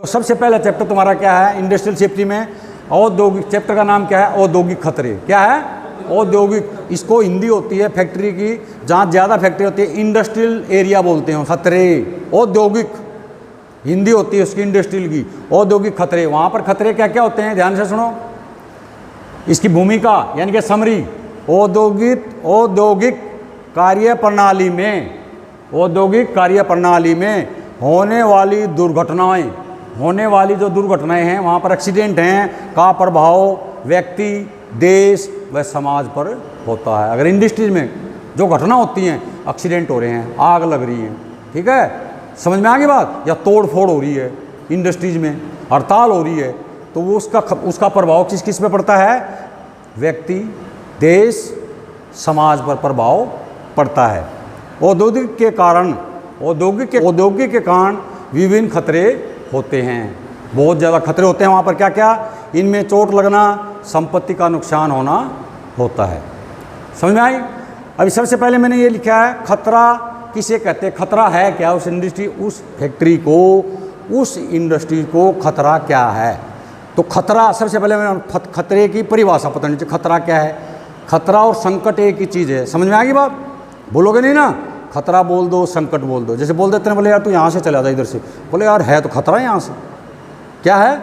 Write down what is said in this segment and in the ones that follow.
तो सबसे पहला चैप्टर तुम्हारा क्या है इंडस्ट्रियल सेफ्टी में? औद्योगिक। चैप्टर का नाम क्या है? औद्योगिक खतरे। क्या है? औद्योगिक। इसको हिंदी होती है फैक्ट्री की, जहाँ ज़्यादा फैक्ट्री होती है इंडस्ट्रियल एरिया बोलते हैं खतरे। औद्योगिक हिंदी होती है उसकी इंडस्ट्रियल की। औद्योगिक खतरे, वहाँ पर खतरे क्या क्या होते हैं ध्यान से सुनो। इसकी भूमिका यानी कि समरी, औद्योगिक कार्य प्रणाली में, औद्योगिक कार्य प्रणाली में होने वाली दुर्घटनाएं, होने वाली जो दुर्घटनाएं हैं वहाँ पर एक्सीडेंट हैं का प्रभाव व्यक्ति, देश व समाज पर होता है। अगर इंडस्ट्रीज में जो घटना होती हैं, एक्सीडेंट हो रहे हैं, आग लग रही है, ठीक है, समझ में आ गई बात, या तोड़ फोड़ हो रही है इंडस्ट्रीज में, हड़ताल हो रही है, तो वो उसका प्रभाव किस किस पे पड़ता है? व्यक्ति, देश, समाज पर प्रभाव पड़ता है। औद्योगिक के कारण विभिन्न खतरे होते हैं, बहुत ज़्यादा खतरे होते हैं वहाँ पर। क्या क्या? इनमें चोट लगना, संपत्ति का नुकसान होना होता है। समझ में आई? अभी सबसे पहले मैंने ये लिखा है खतरा किसे कहते हैं? खतरा है क्या? उस इंडस्ट्री, उस फैक्ट्री को, उस इंडस्ट्री को खतरा क्या है? तो खतरा, सबसे पहले मैंने खतरे की परिभाषा पता नहीं चाहिए। खतरा क्या है? खतरा और संकट एक ही चीज़ है। समझ में आ गई बात? बोलोगे नहीं ना? खतरा बोल दो, संकट बोल दो। जैसे बोल देते हैं, बोले यार तू यहाँ से चला जा इधर से, बोले यार है तो खतरा है यहाँ से। क्या है?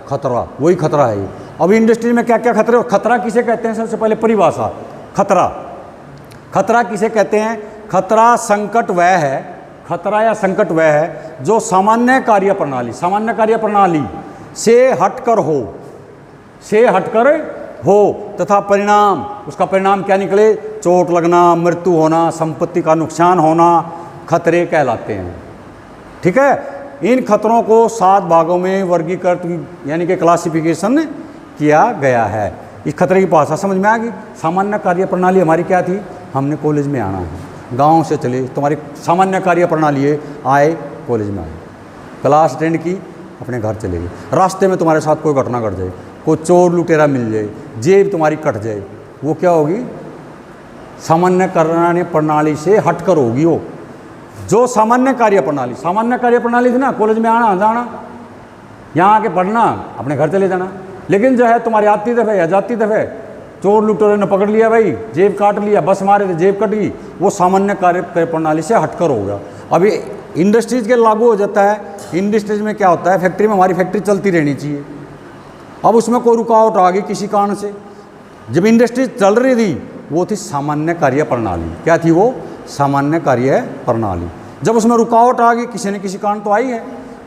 खतरा, वही खतरा है ये। अभी इंडस्ट्री में क्या क्या खतरे? खतरा किसे कहते हैं? सबसे पहले परिभाषा। खतरा किसे कहते हैं? खतरा संकट वह है, खतरा या संकट वह है जो सामान्य कार्य प्रणाली से हटकर हो तथा परिणाम, उसका परिणाम क्या निकले? चोट लगना, मृत्यु होना, संपत्ति का नुकसान होना, खतरे कहलाते हैं। ठीक है, इन खतरों को 7 भागों में वर्गीकृत यानी कि क्लासिफिकेशन किया गया है। इस खतरे की भाषा समझ में आ गई। सामान्य कार्य प्रणाली हमारी क्या थी? हमने कॉलेज में आना है, गांव से चले, तुम्हारी सामान्य कार्य प्रणाली है, आए कॉलेज में आए, क्लास अटेंड की, अपने घर चले गए। रास्ते में तुम्हारे साथ कोई घटना घट जाए, कोई चोर लुटेरा मिल जाए, जेब तुम्हारी कट जाए, वो क्या होगी? सामान्य कार्य प्रणाली से हटकर होगी वो। जो सामान्य कार्य प्रणाली थी ना, कॉलेज में आना जाना, यहाँ आके पढ़ना, अपने घर चले जाना। लेकिन जो है तुम्हारी आती दफ़े या जाती दफ़े चोर लुटेरे ने पकड़ लिया भाई, जेब काट लिया, बस मारे थे जेब कट गई, वो सामान्य कार्य प्रणाली से हटकर हो गया। अभी इंडस्ट्रीज के लागू हो जाता है। इंडस्ट्रीज में क्या होता है? फैक्ट्री में, हमारी फैक्ट्री चलती रहनी चाहिए। अब उसमें कोई रुकावट आ गई किसी कारण से, जब इंडस्ट्री चल रही थी वो थी सामान्य कार्य प्रणाली। क्या थी वो? सामान्य कार्य प्रणाली। जब उसमें रुकावट आ गई किसी न किसी कारण तो आई है,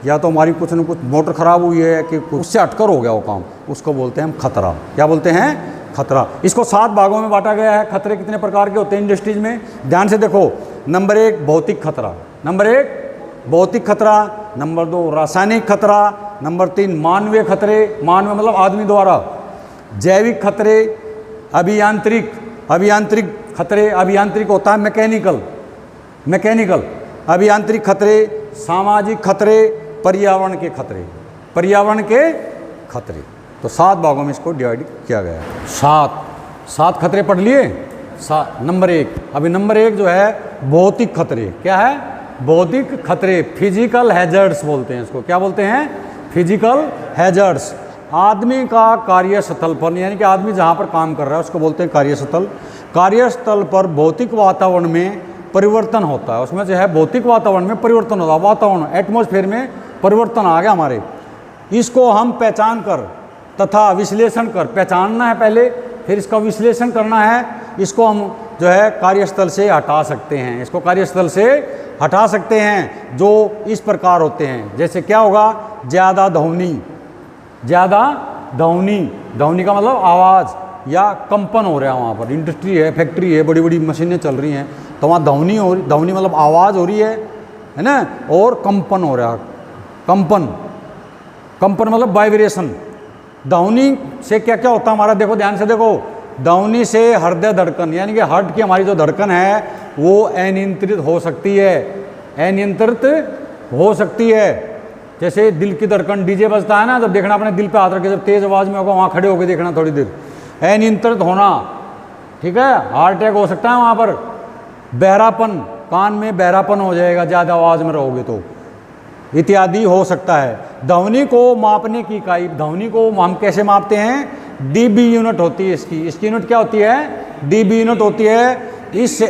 या तो हमारी कुछ न कुछ मोटर खराब हुई है कि उससे हटकर हो गया वो काम, उसको बोलते हैं हम खतरा। क्या बोलते हैं? खतरा। इसको 7 भागों में बांटा गया है। खतरे कितने प्रकार के होते हैं इंडस्ट्रीज में? ध्यान से देखो। नंबर 1 भौतिक खतरा, नंबर 2 रासायनिक खतरा, नंबर 3 मानवीय खतरे, मानवीय मतलब आदमी द्वारा, जैविक खतरे, अभियांत्रिक खतरे, अभियांत्रिक होता है मैकेनिकल, अभियांत्रिक खतरे, सामाजिक खतरे, पर्यावरण के खतरे। तो 7 भागों में इसको डिवाइड किया गया है। 7 खतरे पढ़ लिए। नंबर 1, अभी नंबर 1 जो है भौतिक खतरे। क्या है? भौतिक खतरे, फिजिकल हैजर्ड्स बोलते हैं इसको। क्या बोलते हैं? Physical hazards. आदमी का कार्यस्थल पर, यानी कि आदमी जहाँ पर काम कर रहा है उसको बोलते हैं कार्यस्थल। कार्यस्थल पर भौतिक वातावरण में परिवर्तन होता है। उसमें जो है भौतिक वातावरण में परिवर्तन होता है, वातावरण एटमॉस्फेयर में परिवर्तन आ गया हमारे, इसको हम पहचान कर तथा विश्लेषण कर, पहचानना है पहले, फिर इसका विश्लेषण करना है। इसको हम जो है कार्यस्थल से हटा सकते हैं, इसको कार्यस्थल से हटा सकते हैं, जो इस प्रकार होते हैं। जैसे क्या होगा? ज़्यादा ध्वनि का मतलब आवाज़ या कंपन हो रहा है वहाँ पर। इंडस्ट्री है, फैक्ट्री है, बड़ी बड़ी मशीनें चल रही हैं, तो वहाँ ध्वनि मतलब आवाज़ हो रही है ना, और कंपन हो रहा है। कंपन मतलब वाइब्रेशन। ध्वनि से क्या क्या होता है हमारा? देखो ध्यान से देखो। ध्वनि से हृदय धड़कन, यानी कि हार्ट की हमारी जो धड़कन है वो अनियंत्रित हो सकती है। जैसे दिल की धड़कन, डीजे बजता है ना, जब देखना अपने दिल पे हाथ रख के, जब तेज़ आवाज़ में होगा वहाँ खड़े होकर देखना थोड़ी देर, अनियंत्रित होना। ठीक है, हार्ट अटैक हो सकता है वहाँ पर। बहरापन, कान में बहरापन हो जाएगा ज़्यादा आवाज़ में रहोगे तो। इत्यादि हो सकता है। ध्वनि को मापने की इकाई, ध्वनि को हम कैसे मापते हैं? डीबी यूनिट होती है इसकी यूनिट क्या होती है? डीबी यूनिट होती है। इससे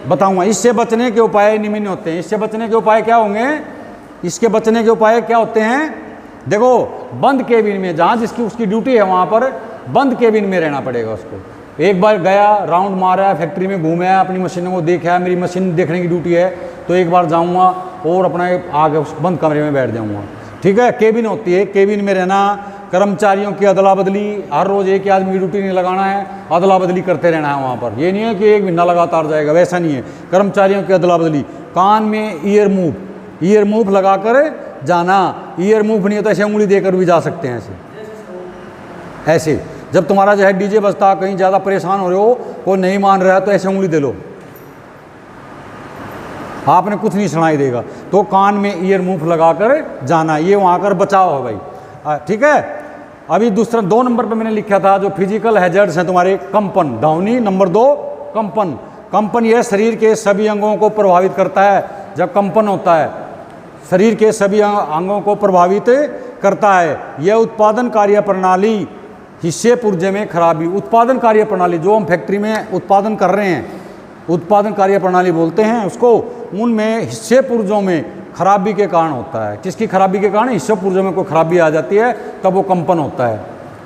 बताऊंगा। इससे बचने के उपाय निम्न होते हैं। इससे बचने के उपाय क्या होंगे? इसके बचने के उपाय क्या होते हैं? देखो, बंद केबिन में, जहाँ जिसकी उसकी ड्यूटी है वहाँ पर बंद केबिन में रहना पड़ेगा उसको। एक बार गया, राउंड मारा, फैक्ट्री में घूमा, अपनी मशीनों को देखा, मेरी मशीन देखने की ड्यूटी है, तो एक बार जाऊँगा और अपना आगे उस बंद कमरे में बैठ जाऊँगा। ठीक है, केबिन होती है, केबिन में रहना, कर्मचारियों की अदला बदली, हर रोज़ एक ही आदमी की ड्यूटी नहीं लगाना है, अदला बदली करते रहना है वहाँ पर। ये नहीं है कि एक महीना लगातार जाएगा, वैसा नहीं है। कर्मचारियों की अदला बदली, कान में ईयर मूव लगा कर जाना। ईयर मूव नहीं होता, ऐसे उंगली देकर भी जा सकते हैं ऐसे। जब तुम्हारा जो है डीजे बजता, कहीं ज़्यादा परेशान हो रहे हो, कोई नहीं मान रहा है, तो ऐसे उंगली दे लो, आपने कुछ नहीं सुनाई देगा। तो कान में ईयर मूव लगाकर जाना, ये वहाँ कर बचाव है भाई। ठीक है। अभी दूसरा 2 नंबर पे मैंने लिखा था जो फिजिकल हैजर्ड्स हैं तुम्हारे, कंपन, ध्वनि। नंबर 2 कंपन। कंपन यह शरीर के सभी अंगों को प्रभावित करता है। जब कंपन होता है, शरीर के सभी अंगों को प्रभावित करता है। यह उत्पादन कार्य प्रणाली, हिस्से पुर्जे में खराबी, उत्पादन कार्य प्रणाली, जो हम फैक्ट्री में उत्पादन कर रहे हैं, उत्पादन कार्य प्रणाली बोलते हैं उसको, उनमें हिस्से पुर्जों में खराबी के कारण होता है। किसकी खराबी के कारण? हिस्से पुर्जों में कोई खराबी आ जाती है, तब वो कंपन होता है।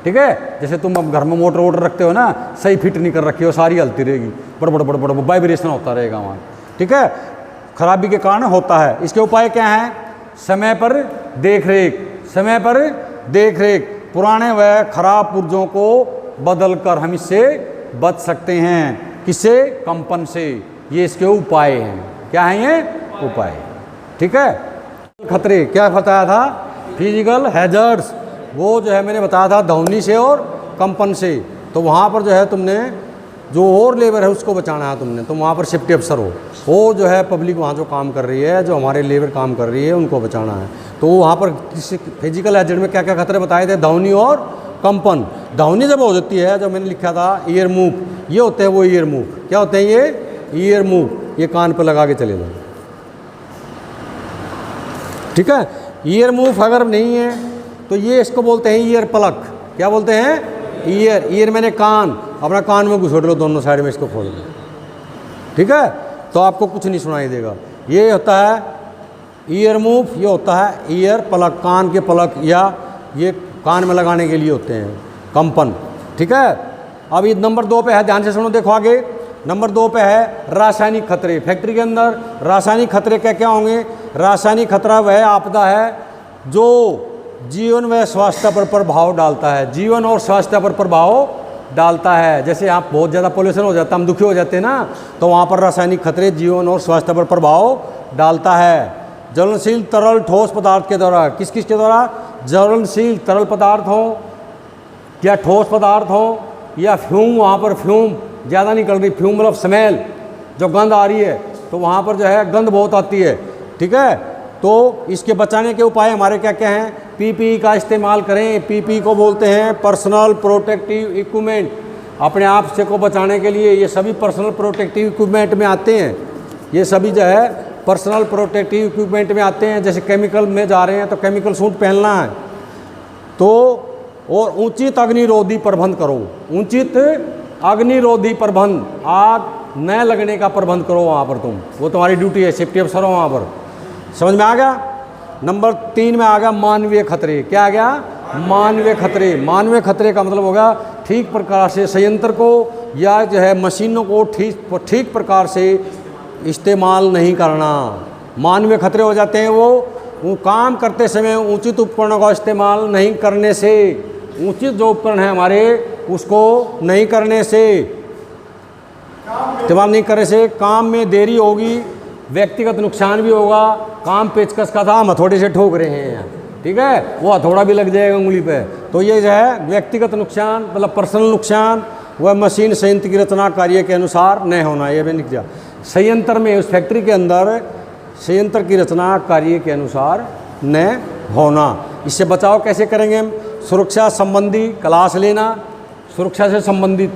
ठीक है। जैसे तुम अब घर में मोटर वोटर रखते हो ना, सही फिट नहीं कर रखी हो, सारी हलती रहेगी, बड़ वाइब्रेशन होता रहेगा वहाँ। ठीक है, खराबी के कारण होता है। इसके उपाय क्या हैं? समय पर देख रेख, समय पर देख रेख, पुराने व खराब पुर्जों को बदल कर हम इससे बच सकते हैं। किससे? कंपन से। ये इसके उपाय हैं। क्या हैं ये? उपाय। ठीक है। खतरे क्या बताया था? फिजिकल हैजर्ड्स, वो जो है मैंने बताया था ध्वनि से और कंपन से। तो वहाँ पर जो है तुमने जो और लेबर है उसको बचाना है तुमने, तो वहाँ पर शिफ्ट अफसर हो, वो जो है पब्लिक वहाँ जो काम कर रही है, जो हमारे लेबर काम कर रही है, उनको बचाना है। तो वहाँ पर फिजिकल हैजर्ड में क्या क्या खतरे बताए थे? ध्वनि और कंपन। ध्वनि जब हो जाती है, जो मैंने लिखा था ईयर मूव, ये होते हैं वो ईयर मूव। क्या होते हैं ये? Year move. ये कान पर लगा के चले जाओ। ठीक है। ईयर मूव अगर नहीं है तो ये इसको बोलते हैं ईयर प्लग। क्या बोलते हैं? ईयर मैंने कान, अपना कान में घुसोड़ लो दोनों साइड में, इसको खोल लो। ठीक है, तो आपको कुछ नहीं सुनाई देगा। ये होता है ईयर मूव, ये होता है ईयर प्लग, कान के प्लग, या ये कान में लगाने के लिए होते हैं कंपन। ठीक है। अब ये नंबर 2 पे है, ध्यान से सुनो, देखो आगे। नंबर 2 पे है रासायनिक खतरे। फैक्ट्री के अंदर रासायनिक खतरे क्या क्या होंगे? रासायनिक खतरा वह आपदा है जो जीवन व स्वास्थ्य पर प्रभाव डालता है, जीवन और स्वास्थ्य पर प्रभाव डालता है। जैसे आप बहुत ज़्यादा पोल्यूशन हो जाता है, हम दुखी हो जाते हैं ना, तो वहाँ पर रासायनिक खतरे जीवन और स्वास्थ्य पर प्रभाव डालता है। ज्वलनशील तरल ठोस पदार्थ के द्वारा, किस किस के द्वारा? ज्वलनशील तरल पदार्थ हो या ठोस पदार्थ हो, या फ्यूम, वहाँ पर फ्यूम ज़्यादा निकल रही, फ्यूम मतलब स्मेल, जो गंध आ रही है, तो वहाँ पर जो है गंध बहुत आती है। ठीक है। तो इसके बचाने के उपाय हमारे क्या क्या हैं? पीपीई का इस्तेमाल करें। पीपीई को बोलते हैं पर्सनल प्रोटेक्टिव इक्विपमेंट। अपने आप से को बचाने के लिए ये सभी पर्सनल प्रोटेक्टिव इक्विपमेंट में आते हैं। ये सभी जो है पर्सनल प्रोटेक्टिव इक्विपमेंट में आते हैं। जैसे केमिकल में जा रहे हैं तो केमिकल सूट पहनना है। तो और उचित अग्निरोधी प्रबंध करो, उचित अग्निरोधी प्रबंध, आग न लगने का प्रबंध करो वहाँ पर तुम, वो तुम्हारी ड्यूटी है, सेफ्टी अफसर हो वहाँ पर। समझ में आ गया? नंबर 3 में आ गया मानवीय खतरे। क्या आ गया? मानवीय खतरे। मानवीय खतरे का मतलब होगा ठीक प्रकार से संयंत्र को या जो है मशीनों को ठीक प्रकार से इस्तेमाल नहीं करना। मानवीय खतरे हो जाते हैं वो काम करते समय उचित उपकरणों का इस्तेमाल नहीं करने से, उचित जो उपकरण है हमारे उसको नहीं करने से, इस्तेमाल नहीं करने से काम में देरी होगी, व्यक्तिगत नुकसान भी होगा। काम पेचकस का था, हम हथौड़े से ठोक रहे हैं, ठीक है, वो हथौड़ा भी लग जाएगा उंगली पे, तो ये जो है व्यक्तिगत नुकसान मतलब पर्सनल नुकसान, वह मशीन संयंत्र की रचना कार्य के अनुसार न होना। ये भी लिख दिया। संयंत्र में, उस फैक्ट्री के अंदर संयंत्र की रचना कार्य के अनुसार न होना। इससे बचाव कैसे करेंगे हम? सुरक्षा संबंधी क्लास लेना, सुरक्षा से संबंधित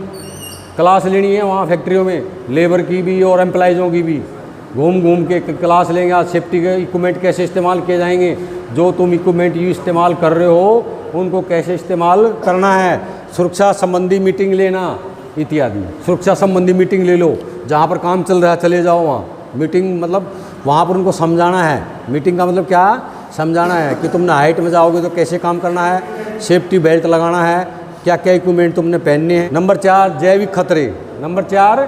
क्लास लेनी है वहाँ फैक्ट्रियों में, लेबर की भी और एम्प्लॉइज़ों की भी। घूम घूम के क्लास लेंगे, आज सेफ्टी के इक्विपमेंट कैसे इस्तेमाल किए जाएंगे, जो तुम इक्विपमेंट यूँ इस्तेमाल कर रहे हो उनको कैसे इस्तेमाल करना है, सुरक्षा संबंधी मीटिंग लेना इत्यादि। सुरक्षा संबंधी मीटिंग ले लो, जहाँ पर काम चल रहा है चले जाओ वहाँ मीटिंग, मतलब वहाँ पर उनको समझाना है। मीटिंग का मतलब क्या, समझाना है कि तुमने हाइट में जाओगे तो कैसे काम करना है, सेफ्टी बेल्ट लगाना है, क्या क्या इक्विपमेंट तुमने पहनने हैं। नंबर 4 जैविक खतरे। नंबर 4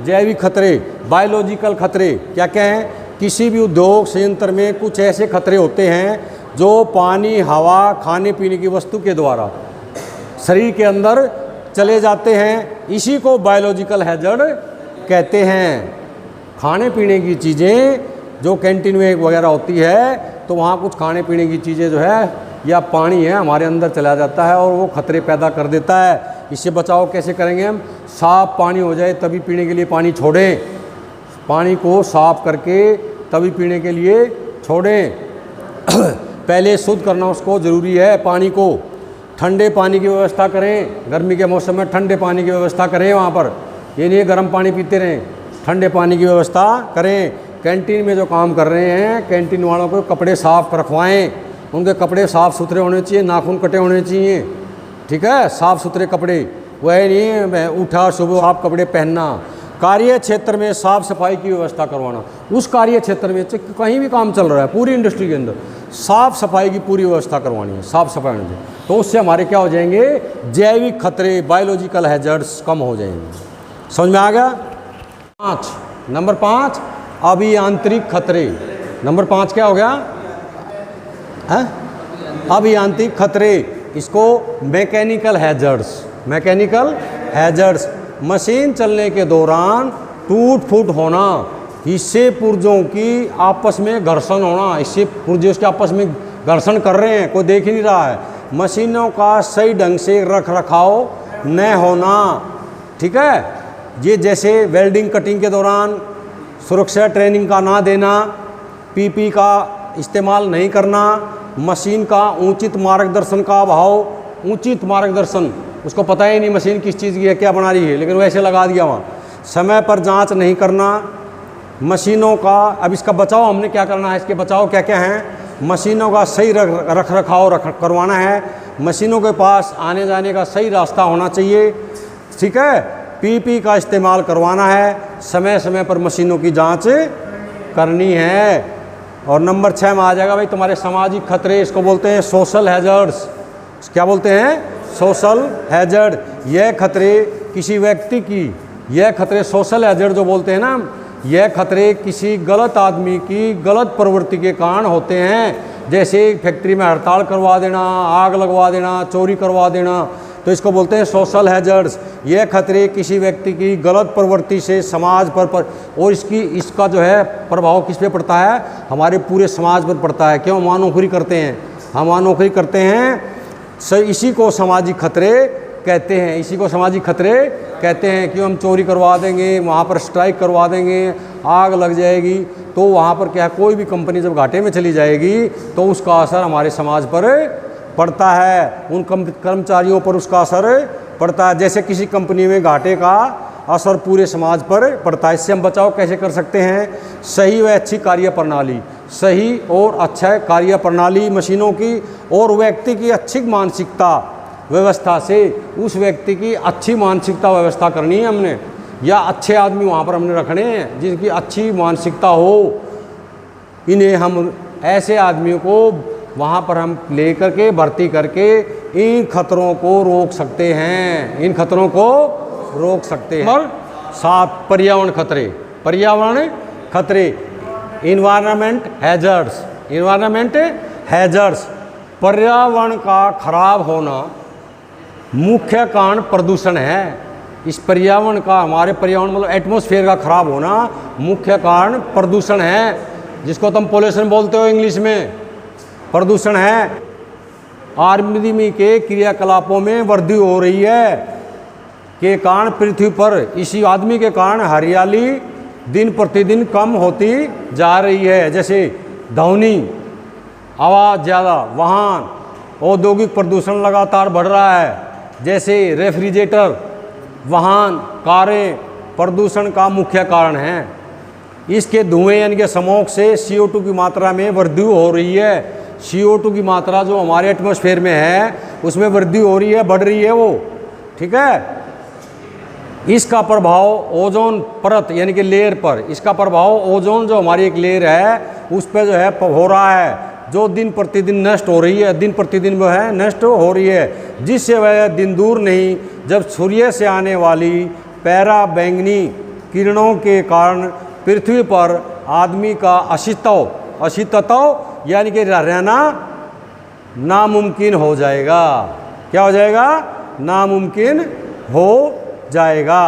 जैविक खतरे, बायोलॉजिकल खतरे क्या क्या हैं। किसी भी उद्योग संयंत्र में कुछ ऐसे खतरे होते हैं जो पानी, हवा, खाने पीने की वस्तु के द्वारा शरीर के अंदर चले जाते हैं, इसी को बायोलॉजिकल हैजर्ड कहते हैं। खाने पीने की चीज़ें जो कैंटीन में वगैरह होती है, तो वहाँ कुछ खाने पीने की चीज़ें जो है या पानी है हमारे अंदर चला जाता है और वो खतरे पैदा कर देता है। इससे बचाव कैसे करेंगे हम, साफ़ पानी हो जाए तभी पीने के लिए पानी छोड़ें, पानी को साफ़ करके तभी पीने के लिए छोड़ें। पहले शुद्ध करना उसको ज़रूरी है पानी को। ठंडे पानी की व्यवस्था करें, गर्मी के मौसम में ठंडे पानी की व्यवस्था करें वहाँ पर, ये नहीं गर्म पानी पीते रहें, ठंडे पानी की व्यवस्था करें। कैंटीन में जो काम कर रहे हैं कैंटीन वालों को कपड़े साफ़ रखवाएं, उनके कपड़े साफ़ सुथरे होने चाहिए, नाखून कटे होने चाहिए, ठीक है, साफ़ सुथरे कपड़े, वह नहीं उठा सुबह साफ कपड़े पहनना। कार्य क्षेत्र में साफ़ सफाई की व्यवस्था करवाना, उस कार्य क्षेत्र में कहीं भी काम चल रहा है पूरी इंडस्ट्री के अंदर साफ़ सफाई की पूरी व्यवस्था करवानी है, साफ़ सफाई होनी चाहिए। तो उससे हमारे क्या हो जाएंगे, जैविक खतरे, बायोलॉजिकल हैजर्ड्स कम हो जाएंगे। समझ में आ गया। 5 नंबर 5 अभियांत्रिक खतरे। नंबर 5 क्या हो गया है, अभियांत्रिक खतरे, इसको mechanical hazards. Mechanical hazards, machine चलने के दौरान टूट फूट होना, इससे पुर्जों की आपस में घर्षण होना, इससे पुर्जे उसके आपस में घर्षण कर रहे हैं, कोई देख ही नहीं रहा है। मशीनों का सही ढंग से रख रखाव न होना, ठीक है, ये जैसे वेल्डिंग कटिंग के दौरान सुरक्षा ट्रेनिंग का ना देना, पीपी का इस्तेमाल नहीं करना, मशीन का उचित मार्गदर्शन का अभाव। उचित मार्गदर्शन, उसको पता ही नहीं मशीन किस चीज़ की है, क्या बना रही है, लेकिन वैसे लगा दिया वहाँ। समय पर जांच नहीं करना मशीनों का। अब इसका बचाव हमने क्या करना है, इसके बचाव क्या क्या हैं, मशीनों का सही रख रखाव करवाना है, मशीनों के पास आने जाने का सही रास्ता होना चाहिए, ठीक है, पीपी का इस्तेमाल करवाना है, समय समय पर मशीनों की जांच करनी है। और नंबर 6 में आ जाएगा भाई तुम्हारे सामाजिक खतरे, इसको बोलते हैं सोशल हैजर्ड्स। क्या बोलते हैं, सोशल हैजर्ड। यह खतरे किसी व्यक्ति की, यह खतरे सोशल हैजर्ड जो बोलते हैं ना, यह खतरे किसी गलत आदमी की गलत प्रवृत्ति के कारण होते हैं। जैसे फैक्ट्री में हड़ताल करवा देना, आग लगवा देना, चोरी करवा देना, तो इसको बोलते हैं सोशल हैजर्ड्स। यह खतरे किसी व्यक्ति की गलत प्रवृत्ति से समाज पर और इसका जो है प्रभाव किस पे पड़ता है, हमारे पूरे समाज पर पड़ता है। क्यों, हम नौकरी करते हैं, हम नौकरी करते हैं, इसी को सामाजिक खतरे कहते हैं, इसी को सामाजिक खतरे कहते हैं। कि हम चोरी करवा देंगे, वहाँ पर स्ट्राइक करवा देंगे, आग लग जाएगी, तो वहाँ पर क्या, कोई भी कंपनी जब घाटे में चली जाएगी तो उसका असर हमारे समाज पर पड़ता है, उन कर्मचारियों पर उसका असर पड़ता है। जैसे किसी कंपनी में घाटे का असर पूरे समाज पर पड़ता है। इससे हम बचाव कैसे कर सकते हैं, सही व अच्छी कार्य प्रणाली, सही और अच्छा कार्य प्रणाली मशीनों की, और व्यक्ति की अच्छी मानसिकता व्यवस्था से, उस व्यक्ति की अच्छी मानसिकता व्यवस्था करनी है हमने, या अच्छे आदमी वहाँ पर हमने रखने हैं जिनकी अच्छी मानसिकता हो। इन्हें हम ऐसे आदमियों को वहाँ पर हम ले करके भर्ती करके इन खतरों को रोक सकते हैं, इन खतरों को रोक सकते हैं। और 7 पर्यावरण खतरे। पर्यावरण खतरे, इन्वायरमेंट हैजर्ड्स। इन्वायरमेंट हैजर्ड्स, पर्यावरण का खराब होना मुख्य कारण प्रदूषण है। इस पर्यावरण का, हमारे पर्यावरण मतलब एटमॉस्फेयर का खराब होना मुख्य कारण प्रदूषण है, जिसको तुम पोल्यूशन बोलते हो इंग्लिश में, प्रदूषण है। आदमी के क्रियाकलापों में वृद्धि हो रही है के कारण पृथ्वी पर, इसी आदमी के कारण हरियाली दिन प्रतिदिन कम होती जा रही है। जैसे ध्वनि, आवाज़ ज़्यादा, वाहन, औद्योगिक प्रदूषण लगातार बढ़ रहा है। जैसे रेफ्रिजरेटर, वाहन, कारें प्रदूषण का मुख्य कारण हैं। इसके धुएं यानी कि स्मोक से CO2 की मात्रा में वृद्धि हो रही है। CO2 की मात्रा जो हमारे एटमॉस्फेयर में है उसमें वृद्धि हो रही है, बढ़ रही है वो, ठीक है। इसका प्रभाव ओजोन परत यानी कि लेयर पर, इसका प्रभाव ओजोन जो हमारी एक लेयर है उस पर जो है हो रहा है, जो दिन प्रतिदिन नष्ट हो रही है, दिन प्रतिदिन वो है नष्ट हो रही है, जिससे वह दिन दूर नहीं जब सूर्य से आने वाली पैरा बैंगनी किरणों के कारण पृथ्वी पर आदमी का अस्तित्व यानी कि रहना नामुमकिन हो जाएगा। क्या हो जाएगा? नामुमकिन हो जाएगा।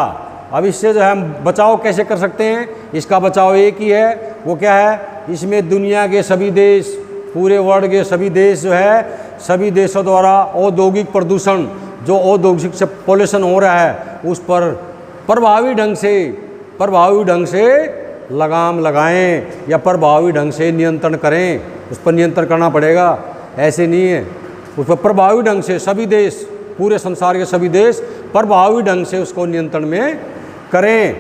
अब इससे जो है हम बचाव कैसे कर सकते हैं? इसका बचाव एक ही है, वो क्या है? इसमें दुनिया के सभी देश, पूरे वर्ल्ड के सभी देश जो है, सभी देशों द्वारा औद्योगिक प्रदूषण, जो औद्योगिक से पॉल्यूशन हो रहा है उस पर प्रभावी ढंग से लगाम लगाएं या प्रभावी ढंग से नियंत्रण करें। उस पर नियंत्रण करना पड़ेगा, ऐसे नहीं है। उस पर प्रभावी ढंग से सभी देश, पूरे संसार के सभी देश प्रभावी ढंग से उसको नियंत्रण में करें।